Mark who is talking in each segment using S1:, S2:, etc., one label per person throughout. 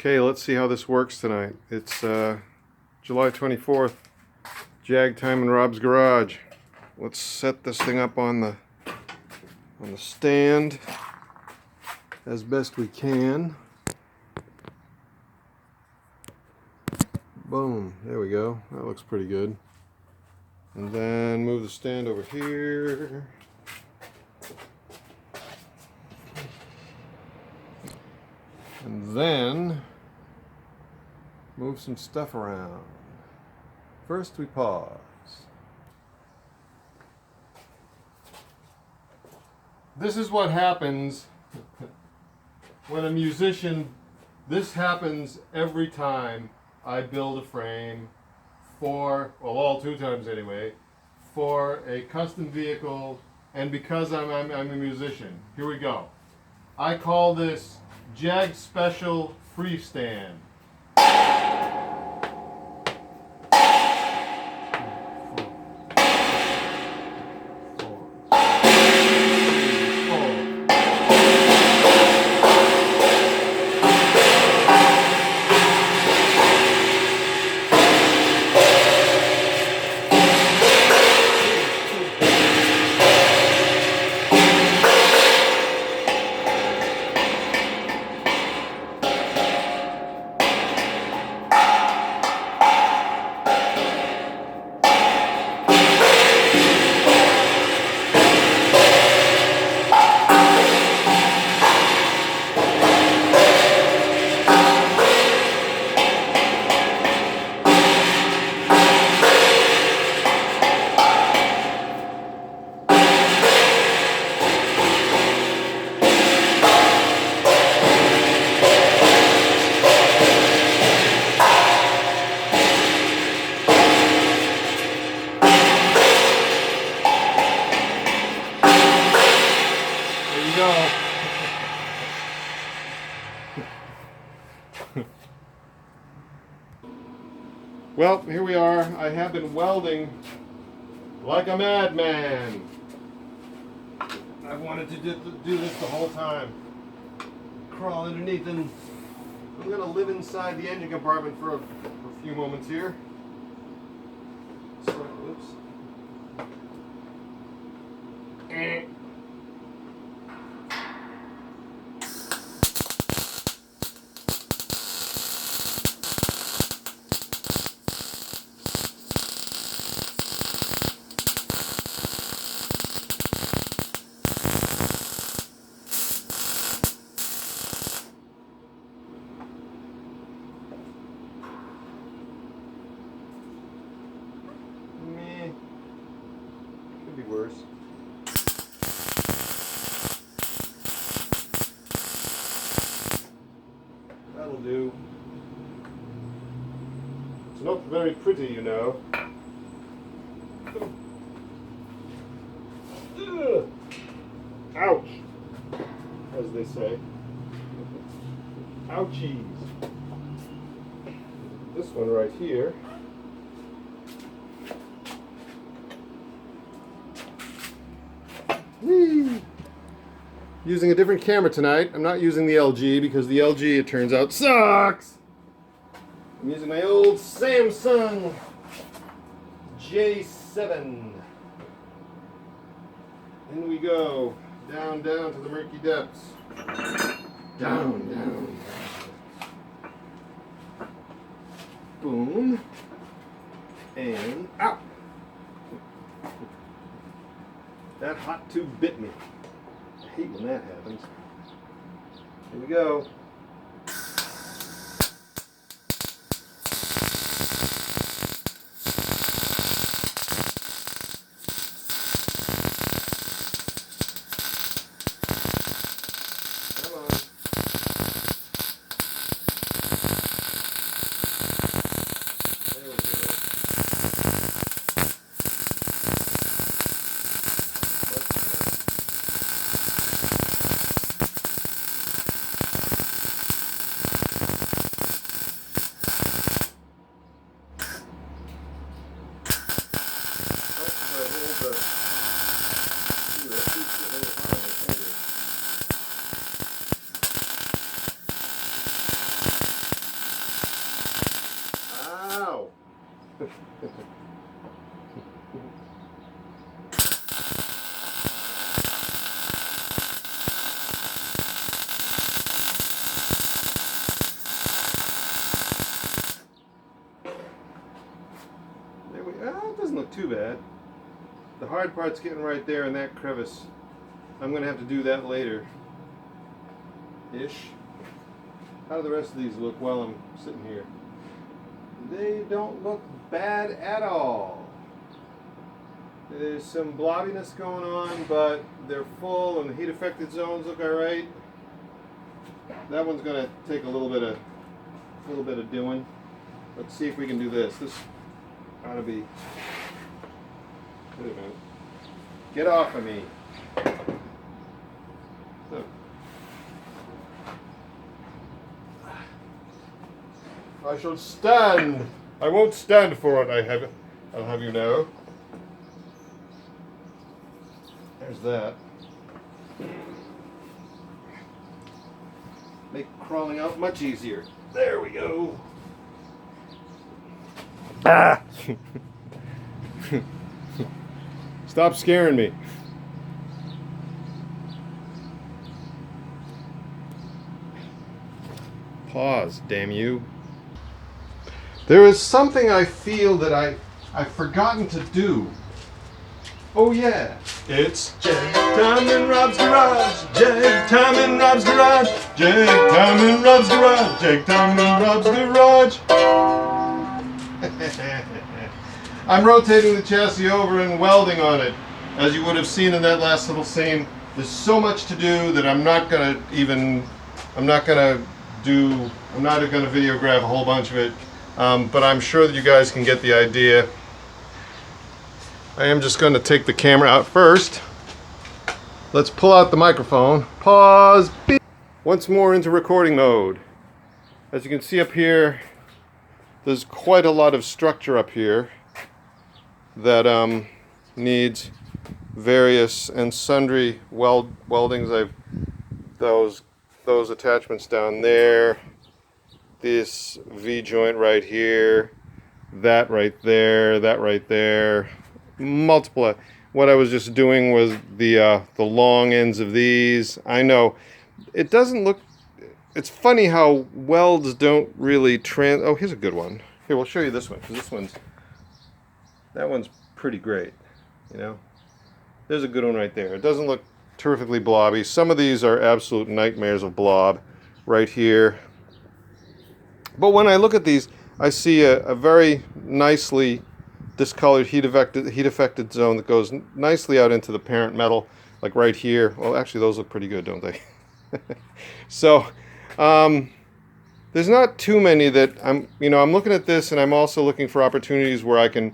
S1: Okay, let's see how this works tonight. It's July 24th, Jag Time in Robb's garage. Let's set this thing up on the stand as best we can. Boom, there we go. That looks pretty good. And then move the stand over here. And then move some stuff around. First we pause. This is what happens when a musician, this happens every time I build a frame for, well, all 2 times anyway, for a custom vehicle, and because I'm a musician. Here we go. I call this Jag Special Freestand. Well, here we are. I have been welding like a madman. I've wanted to do this the whole time. Crawl underneath, and I'm going to live inside the engine compartment for a few moments here. So, whoops. Could be worse. That'll do. It's not very pretty, you know. Ugh. Ouch, as they say. Ouchies. This one right here. Using a different camera tonight. I'm not using the LG because the LG, it turns out, sucks. I'm using my old Samsung J7. In we go. Down, down to the murky depths. Down, down. Boom. And out. That hot tube bit me. I hate when that happens. Here we go. Come on. There we go. There we go. It doesn't look too bad. The hard part's getting right there in that crevice. I'm going to have to do that later. Ish. How do the rest of these look while I'm sitting here? They don't look bad at all. There's some blobbiness going on, but they're full and the heat affected zones look alright. That one's going to take a little bit of doing. Let's see if we can do this. This ought to be... Wait a minute. Get off of me. So. I shall stand. I won't stand for it, I'll have you know. There's that. Make crawling out much easier. There we go. Ah! Stop scaring me. Pause, damn you. There is something I feel that I've forgotten to do. Oh yeah. It's Jag Time in Robb's garage. Jag Time in Robb's garage. Jag Time in Robb's garage. Jag Time in Robb's garage. I'm rotating the chassis over and welding on it. As you would have seen in that last little scene, there's so much to do that I'm not gonna videograph a whole bunch of it. But I'm sure that you guys can get the idea. I am just going to take the camera out first. Let's pull out the microphone. Pause. Beep. Once more into recording mode. As you can see up here, there's quite a lot of structure up here that needs various and sundry weldings. I've those attachments down there. This V-joint right here, that right there, that right there, multiple. What I was just doing was the long ends of these. I know it doesn't look. It's funny how welds don't really oh, here's a good one. Here, we'll show you this one because that one's pretty great. You know, there's a good one right there. It doesn't look terrifically blobby. Some of these are absolute nightmares of blob right here. But when I look at these, I see a very nicely discolored heat affected zone that goes nicely out into the parent metal, like right here. Well, actually, those look pretty good, don't they? So, there's not too many that I'm looking at this, and I'm also looking for opportunities where I can,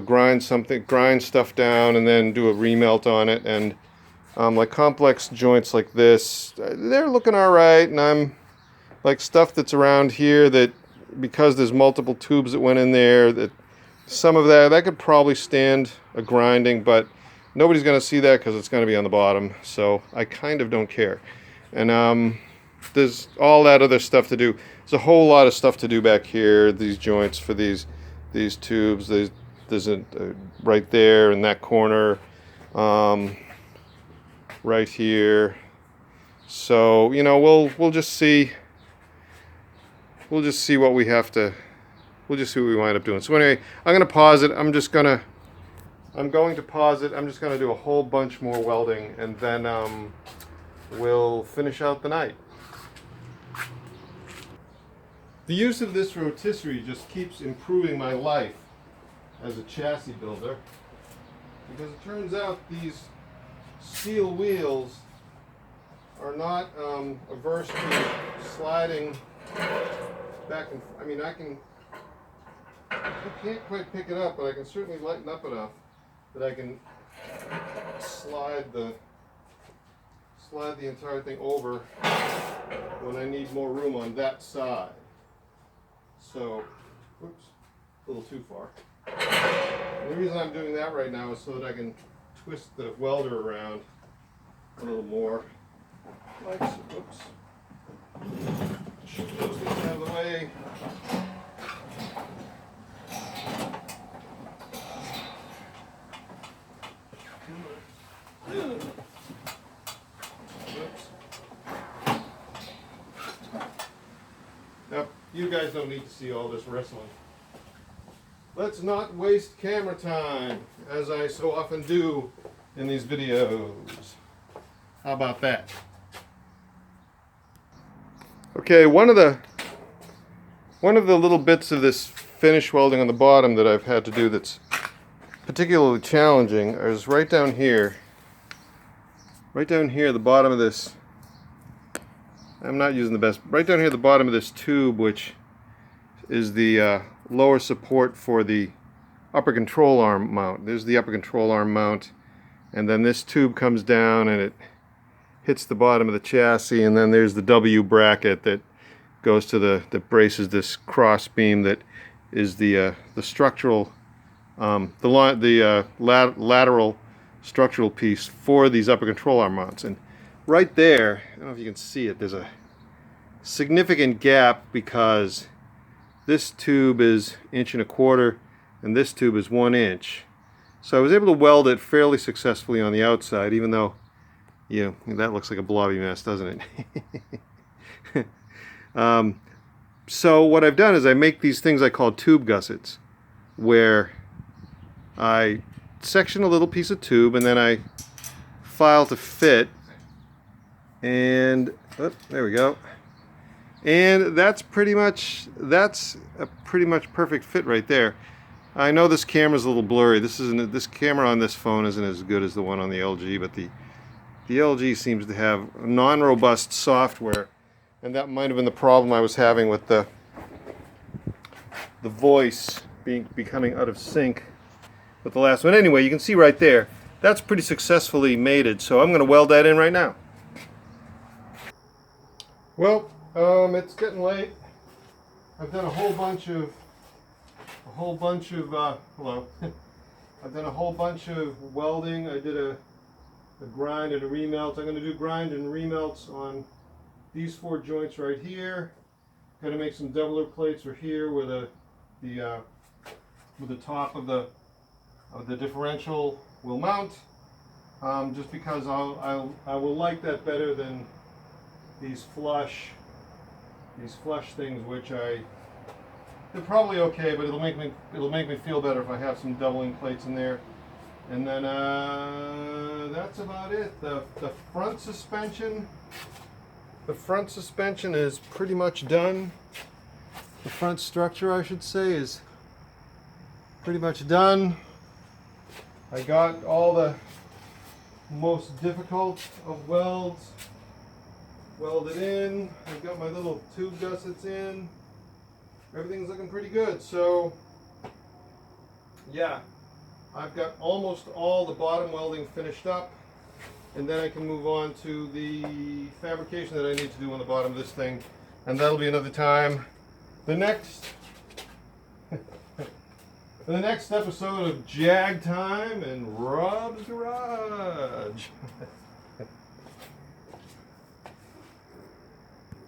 S1: grind stuff down, and then do a remelt on it, and like complex joints like this, they're looking all right, and I'm like stuff that's around here that, because there's multiple tubes that went in there, that some of that could probably stand a grinding, but nobody's going to see that because it's going to be on the bottom, so I kind of don't care. And there's all that other stuff to do. There's a whole lot of stuff to do back here, these joints for these tubes. There's a right there in that corner, right here. So we'll just see. We'll just see what we have to. We'll just see what we wind up doing. So anyway, I'm gonna pause it. I'm going to pause it. I'm just gonna do a whole bunch more welding, and then we'll finish out the night. The use of this rotisserie just keeps improving my life as a chassis builder, because it turns out these steel wheels are not averse to sliding back and I can't quite pick it up, but I can certainly lighten up enough that I can slide the entire thing over when I need more room on that side. So, whoops, a little too far. And the reason I'm doing that right now is so that I can twist the welder around a little more. Like so. Oops. Shoot those things out of the way. Yep, you guys don't need to see all this wrestling. Let's not waste camera time, as I so often do in these videos. How about that? Okay, one of the little bits of this finish welding on the bottom that I've had to do that's particularly challenging is right down here. Right down here, the bottom of this. I'm not using the best. Right down here, the bottom of this tube, which is the lower support for the upper control arm mount. There's the upper control arm mount, and then this tube comes down and it hits the bottom of the chassis, and then there's the W bracket that goes to that braces this cross beam that is the structural, lateral structural piece for these upper control arm mounts. And right there, I don't know if you can see it, there's a significant gap because this tube is 1.25 inches and this tube is 1 inch. So I was able to weld it fairly successfully on the outside, even though, you know, that looks like a blobby mess, doesn't it? So what I've done is I make these things I call tube gussets, where I section a little piece of tube and then I file to fit, and there we go. And that's a pretty much perfect fit right there. I know this camera's a little blurry. This camera on this phone isn't as good as the one on the LG, but the LG seems to have non-robust software, and that might have been the problem I was having with the voice becoming out of sync with the last one. Anyway, you can see right there, that's pretty successfully mated, so I'm going to weld that in right now. Well, it's getting late. I've done a whole bunch of hello. I've done a whole bunch of welding. I did a grind and a remelt. I'm going to do grind and remelts on these 4 joints right here. Going to make some doubler plates right here where the top of the differential will mount. Just because I will like that better than these flush things, which they're probably okay, but it'll make me feel better if I have some doubling plates in there. And then that's about it. The front suspension is pretty much done. The front structure, I should say, is pretty much done. I got all the most difficult of welds welded in. I've got my little tube gussets in. Everything's looking pretty good. So yeah, I've got almost all the bottom welding finished up, and then I can move on to the fabrication that I need to do on the bottom of this thing, and that'll be another time. The next episode of Jag Time in Robb's Garage.